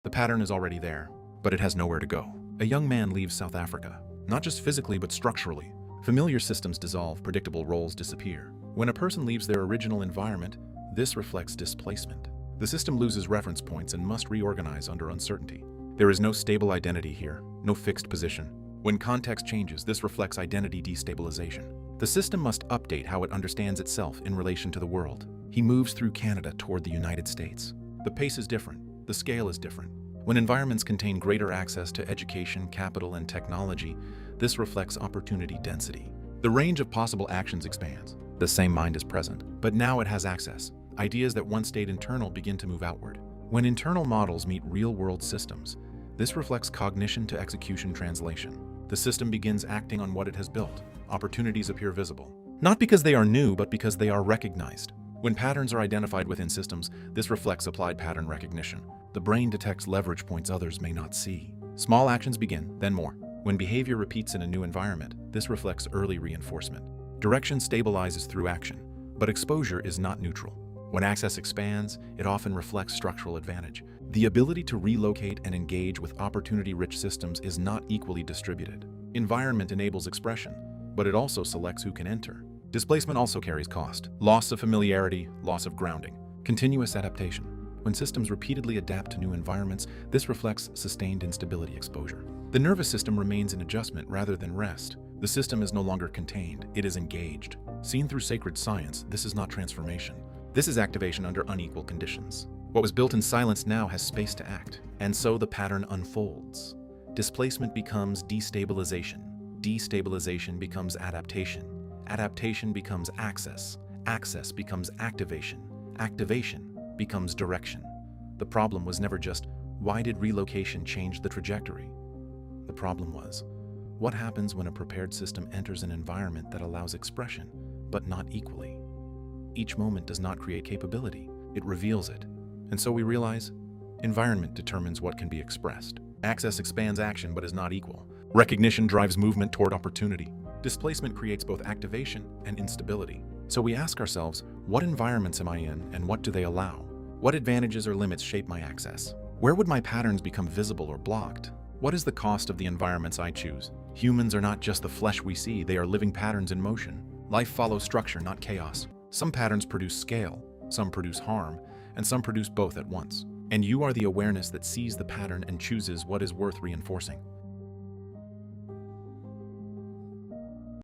The pattern is already there, but it has nowhere to go. A young man leaves South Africa, not just physically but structurally. Familiar systems dissolve, predictable roles disappear. When a person leaves their original environment, this reflects displacement. The system loses reference points and must reorganize under uncertainty. There is no stable identity here, no fixed position. When context changes, this reflects identity destabilization. The system must update how it understands itself in relation to the world. He moves through Canada toward the United States. The pace is different, the scale is different. When environments contain greater access to education, capital, and technology, this reflects opportunity density. The range of possible actions expands. The same mind is present, but now it has access. Ideas that once stayed internal begin to move outward. When internal models meet real-world systems, this reflects cognition to execution translation. The system begins acting on what it has built. Opportunities appear visible. Not because they are new, but because they are recognized. When patterns are identified within systems, this reflects applied pattern recognition. The brain detects leverage points others may not see. Small actions begin, then more. When behavior repeats in a new environment, this reflects early reinforcement. Direction stabilizes through action, but exposure is not neutral. When access expands, it often reflects structural advantage. The ability to relocate and engage with opportunity-rich systems is not equally distributed. Environment enables expression, but it also selects who can enter. Displacement also carries cost. Loss of familiarity, loss of grounding, continuous adaptation. When systems repeatedly adapt to new environments, this reflects sustained instability exposure. The nervous system remains in adjustment rather than rest. The system is no longer contained, it is engaged. Seen through sacred science, this is not transformation. This is activation under unequal conditions. What was built in silence now has space to act, and so the pattern unfolds. Displacement becomes destabilization. Destabilization becomes adaptation. Adaptation becomes access. Access becomes activation. Activation becomes direction. The problem was never just, why did relocation change the trajectory? The problem was, what happens when a prepared system enters an environment that allows expression, but not equally? Each moment does not create capability, it reveals it. And so we realize, environment determines what can be expressed. Access expands action but is not equal. Recognition drives movement toward opportunity. Displacement creates both activation and instability. So we ask ourselves, what environments am I in and what do they allow? What advantages or limits shape my access? Where would my patterns become visible or blocked? What is the cost of the environments I choose? Humans are not just the flesh we see, they are living patterns in motion. Life follows structure, not chaos. Some patterns produce scale, some produce harm, and some produce both at once. And you are the awareness that sees the pattern and chooses what is worth reinforcing.